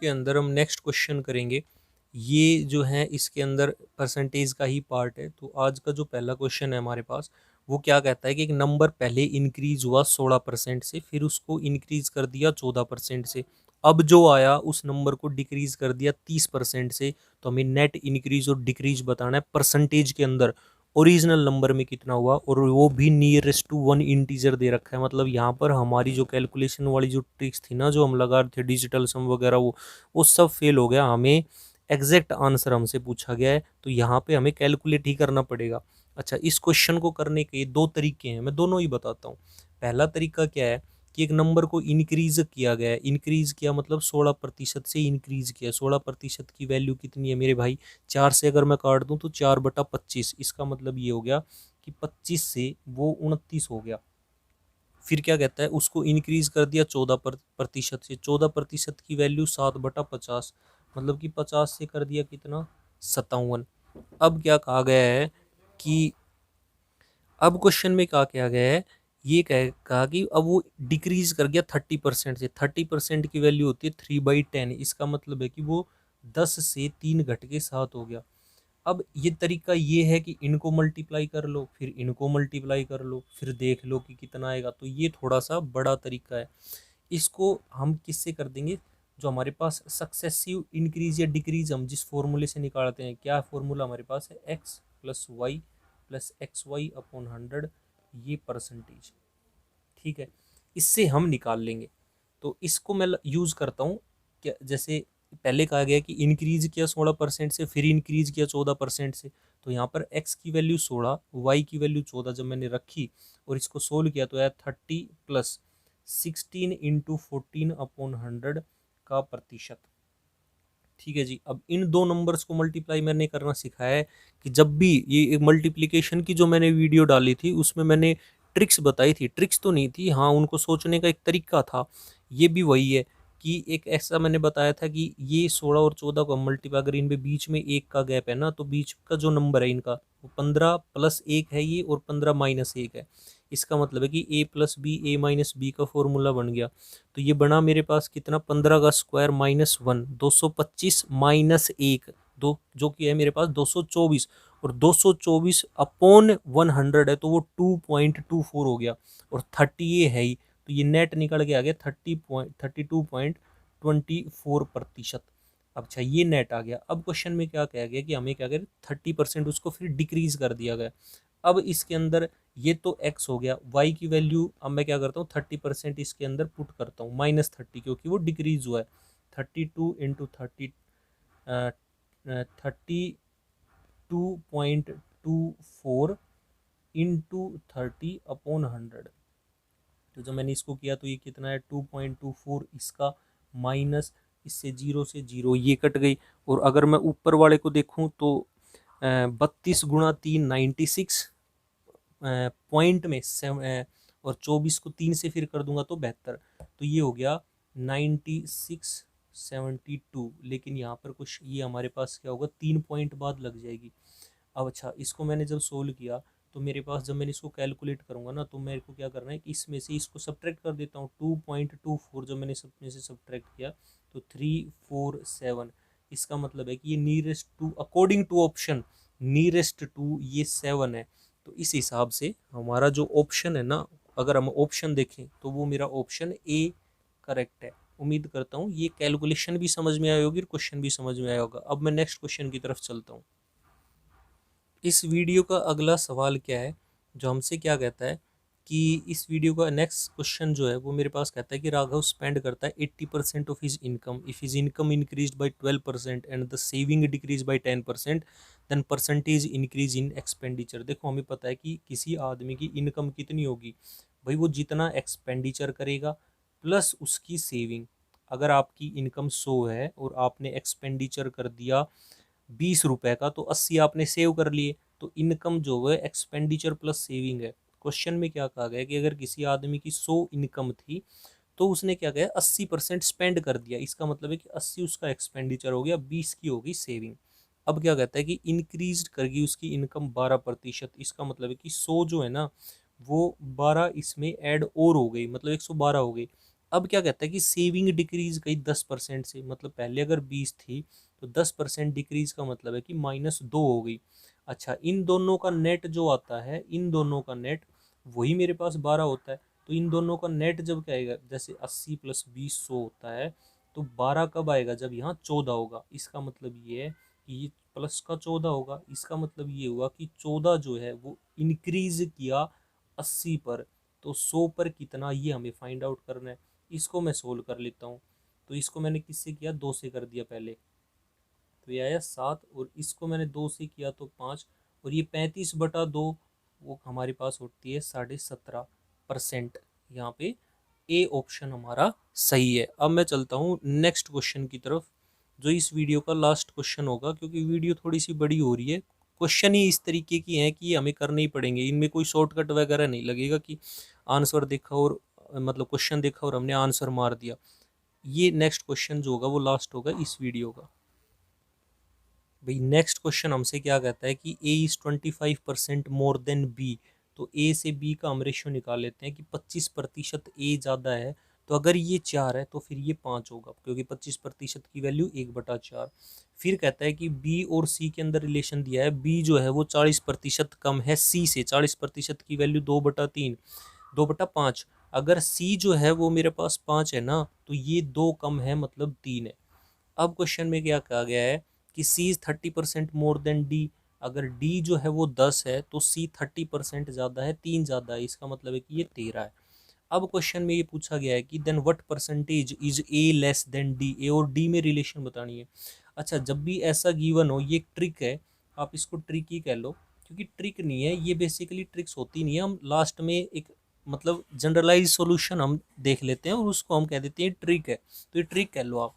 के अंदर हम नेक्स्ट क्वेश्चन करेंगे। ये जो है इसके अंदर परसेंटेज का ही पार्ट है। तो आज का जो पहला क्वेश्चन है हमारे पास, वो क्या कहता है कि एक नंबर पहले इंक्रीज हुआ 16% से, फिर उसको इंक्रीज कर दिया 14% से, अब जो आया उस नंबर को डिक्रीज कर दिया 30% से। तो हमें नेट इंक्रीज और डिक्रीज बताना है परसेंटेज के अंदर ओरिजिनल नंबर में कितना हुआ, और वो भी नियरेस्ट टू वन इंटीजर दे रखा है। मतलब यहाँ पर हमारी जो कैलकुलेशन वाली जो ट्रिक्स थी ना, जो हम लगा रहे थे डिजिटल सम वगैरह, वो सब फेल हो गया। हमें एग्जैक्ट आंसर हमसे पूछा गया है, तो यहाँ पे हमें कैलकुलेट ही करना पड़ेगा। अच्छा, इस क्वेश्चन को करने के दो तरीके हैं, मैं दोनों ही बताता हूँ। पहला तरीका क्या है कि एक नंबर को इंक्रीज किया गया है। इंक्रीज किया मतलब 16% से इंक्रीज किया। 16% की वैल्यू कितनी है मेरे भाई? 4 से अगर मैं काट दूं तो 4/25। इसका मतलब ये हो गया कि 25 से वो 29 हो गया। फिर क्या कहता है, उसको इंक्रीज कर दिया 14% से। 14% की वैल्यू 7/50, मतलब कि 50 से कर दिया कितना? 57। अब क्या कहा गया है कि अब क्वेश्चन में क्या किया गया है, ये कहा कि अब वो डिक्रीज कर गया 30% से। 30% की वैल्यू होती है 3/10। इसका मतलब है कि वो 10 से 3 घट के 7 हो गया। अब ये तरीका ये है कि इनको मल्टीप्लाई कर लो, फिर इनको मल्टीप्लाई कर लो, फिर देख लो कि कितना आएगा। तो ये थोड़ा सा बड़ा तरीका है। इसको हम किससे कर देंगे? जो हमारे पास सक्सेसिव इंक्रीज या डिक्रीज हम जिस फॉर्मूले से निकालते हैं, क्या फॉर्मूला हमारे पास है? X plus y plus x y upon 100, ये परसेंटेज। ठीक है, इससे हम निकाल लेंगे। तो इसको मैं यूज करता हूँ। क्या, जैसे पहले कहा गया कि इंक्रीज किया 16% से, फिर इंक्रीज किया 14% से। तो यहाँ पर x की वैल्यू 16, y की वैल्यू 14 जब मैंने रखी और इसको सोल्व किया तो आया 30 प्लस 16 इंटू 14/100 का प्रतिशत। ठीक है जी। अब इन दो नंबर्स को मल्टीप्लाई मैंने करना सिखाया है कि जब भी ये मल्टीप्लिकेशन की जो मैंने वीडियो डाली थी उसमें मैंने ट्रिक्स बताई थी। ट्रिक्स तो नहीं थी, हाँ, उनको सोचने का एक तरीका था। ये भी वही है कि एक ऐसा मैंने बताया था कि ये 16 और 14 को मल्टीप्लाई, अगर इनमें बीच में एक का गैप है ना, तो बीच का जो नंबर है इनका वो 15 प्लस 1 है ये, और 15 माइनस 1 है। इसका मतलब है कि a plus B, a minus B का फॉर्मूला बन गया। तो ये बना मेरे पास कितना? 15 का स्क्वायर माइनस 1, 225 माइनस 1, दो, जो कि है मेरे पास 224। और 224 अपॉन 100 है, तो वो 2.24 हो गया। और 30 ये है ही, तो ये नेट निकल के आ गया 32.24%। अच्छा, ये नेट आ गया। अब क्वेश्चन में क्या कहा गया कि हमें क्या करें, 30% उसको फिर डिक्रीज कर दिया गया। अब इसके अंदर ये तो x हो गया, y की वैल्यू अब मैं क्या करता हूँ, 30% इसके अंदर पुट करता हूँ, -30, क्योंकि वो डिक्रीज हुआ है। 32 इंटू 30, 32.24 इंटू 30/100। तो जब मैंने इसको किया तो ये कितना है? 2.24। इसका माइनस, इससे 0 से 0 ये कट गई। और अगर मैं ऊपर वाले को देखूं तो 32 × 3 96 पॉइंट में और 24 को 3 से फिर कर दूंगा तो 72। तो ये हो गया 9672। लेकिन यहाँ पर कुछ ये हमारे पास क्या होगा, 3 पॉइंट बाद लग जाएगी। अब अच्छा, इसको मैंने जब सोल्व किया तो मेरे पास, जब मैंने इसको कैलकुलेट करूंगा ना, तो मेरे को क्या करना है कि इसमें से इसको सब्ट्रैक्ट कर देता हूँ। 2.24 जब मैंने सब में से सब्ट्रैक्ट किया तो 347। इसका मतलब है कि ये nearest to, according to option, nearest to ये 7 है। तो इस हिसाब से हमारा जो ऑप्शन है ना, अगर हम ऑप्शन देखें तो वो मेरा ऑप्शन ए करेक्ट है। उम्मीद करता हूँ ये कैलकुलेशन भी समझ में आई होगी और क्वेश्चन भी समझ में आया होगा। अब मैं नेक्स्ट क्वेश्चन की तरफ चलता हूँ। इस वीडियो का अगला सवाल क्या है, जो हमसे क्या कहता है कि इस वीडियो का नेक्स्ट क्वेश्चन जो है वो मेरे पास कहता है कि राघव स्पेंड करता है 80% of his income. If his income increase by 12% and the saving decrease by 10%, then percentage increase in expenditure. देखो, हमें पता है कि किसी आदमी की इनकम कितनी होगी भाई, वो जितना एक्सपेंडिचर करेगा प्लस उसकी सेविंग। अगर आपकी इनकम 100 है और आपने एक्सपेंडिचर कर दिया 20 रुपए का, तो 80 आपने सेव कर लिए। तो इनकम जो है एक्सपेंडिचर प्लस सेविंग है। क्वेश्चन में क्या कहा गया कि अगर किसी आदमी की 100 इनकम थी तो उसने क्या किया, 80% स्पेंड कर दिया। इसका मतलब है कि 80 उसका एक्सपेंडिचर हो गया, 20 की होगी सेविंग। अब क्या कहता है कि इंक्रीज करगी उसकी इनकम 12%। इसका मतलब है कि 100 जो है ना, वो 12 इसमें ऐड और हो गई, मतलब 112 हो गई। अब क्या कहता है कि सेविंग डिक्रीज गई 10% से, मतलब पहले अगर 20 थी तो 10% डिक्रीज का मतलब है कि -2 हो गई। अच्छा, इन दोनों का नेट जो आता है, इन दोनों का नेट वही मेरे पास 12 होता है। तो इन दोनों का नेट जब क्या आएगा, जैसे 80 + 20 100 होता है, तो 12 कब आएगा, जब यहाँ 14 होगा। इसका मतलब ये है कि ये प्लस का 14 होगा। इसका मतलब ये हुआ कि 14 जो है वो इंक्रीज किया 80 पर, तो 100 पर कितना, ये हमें फाइंड आउट करना है। इसको मैं सोल्व कर लेता हूँ। तो इसको मैंने किससे किया, 2 से कर दिया पहले, तो ये आया 7, और इसको मैंने 2 से किया तो 5, और ये 35/2 वो हमारे पास होती है 17.5%। यहाँ पे ए ऑप्शन हमारा सही है। अब मैं चलता हूँ नेक्स्ट क्वेश्चन की तरफ, जो इस वीडियो का लास्ट क्वेश्चन होगा, क्योंकि वीडियो थोड़ी सी बड़ी हो रही है। क्वेश्चन ही इस तरीके की हैं कि ये हमें करने ही पड़ेंगे, इनमें कोई शॉर्टकट वगैरह नहीं लगेगा कि आंसर देखा और मतलब क्वेश्चन देखा और हमने आंसर मार दिया। ये नेक्स्ट क्वेश्चन जो होगा वो लास्ट होगा इस वीडियो का। भाई नेक्स्ट क्वेश्चन हमसे क्या कहता है कि A is 25% more than B. तो ए से बी का हम रेशियो निकाल लेते हैं कि 25% ए ज़्यादा है। तो अगर ये 4 है तो फिर ये 5 होगा, क्योंकि 25% की वैल्यू 1/4। फिर कहता है कि बी और सी के अंदर रिलेशन दिया है, बी जो है वो 40% कम है सी से। 40% की वैल्यू 2/3, 2/5। अगर सी जो है वो मेरे पास 5 है ना, तो ये 2 कम है, मतलब 3 है। अब क्वेश्चन में क्या कहा गया है कि सी इज 30% मोर देन डी। अगर डी जो है वो 10 है तो सी 30% ज़्यादा है, 3 ज़्यादा है, इसका मतलब है कि ये 13 है। अब क्वेश्चन में ये पूछा गया है कि then what percentage is A less than D. A और डी में रिलेशन बतानी है। अच्छा, जब भी ऐसा गिवन हो, ये ट्रिक है, आप इसको ट्रिक ही कह लो, क्योंकि ट्रिक नहीं है ये, बेसिकली ट्रिक्स होती नहीं है। हम लास्ट में एक मतलब जनरलाइज सॉल्यूशन हम देख लेते हैं और उसको हम कह देते हैं ट्रिक है। तो ये ट्रिक कह लो आप।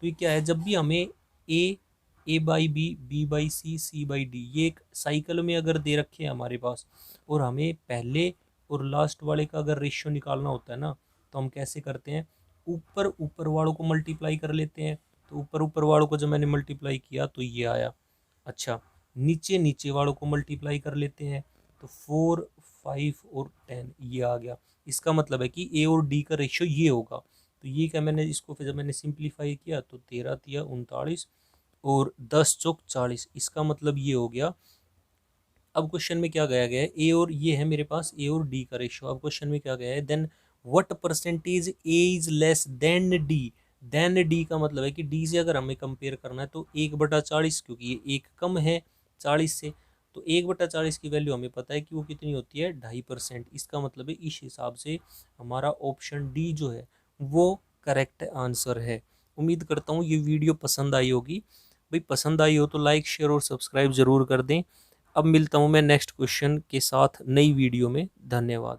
तो ये क्या है, जब भी हमें A by B, B by C, C by D, ये एक साइकिल में अगर दे रखे हैं हमारे पास, और हमें पहले और लास्ट वाले का अगर रेशियो निकालना होता है ना, तो हम कैसे करते हैं, ऊपर ऊपर वालों को मल्टीप्लाई कर लेते हैं। तो ऊपर ऊपर वालों को जब मैंने मल्टीप्लाई किया तो ये आया। अच्छा, नीचे नीचे वालों को मल्टीप्लाई कर लेते हैं, तो 4, 5 और 10 ये आ गया। इसका मतलब है कि ए और डी का रेशियो ये होगा। तो ये क्या, मैंने इसको फिर जब मैंने सिंप्लीफाई किया तो 13 तिया 39 और 10 चौक 40, इसका मतलब ये हो गया। अब क्वेश्चन में क्या गया गया है, ए और ये है मेरे पास ए और डी का रेशियो। अब क्वेश्चन में क्या गया है, then what percentage A is less than D. Then D का मतलब है कि डी से अगर हमें कंपेयर करना है तो 1/40, क्योंकि ये एक कम है 40 से। तो 1/40 की वैल्यू हमें पता है कि वो कितनी होती है, 2.5%। इसका मतलब है इस हिसाब से हमारा ऑप्शन डी जो है वो करेक्ट आंसर है। उम्मीद करता हूँ ये वीडियो पसंद आई होगी। भाई पसंद आई हो तो लाइक, शेयर और सब्सक्राइब जरूर कर दें। अब मिलता हूँ मैं नेक्स्ट क्वेश्चन के साथ नई वीडियो में। धन्यवाद।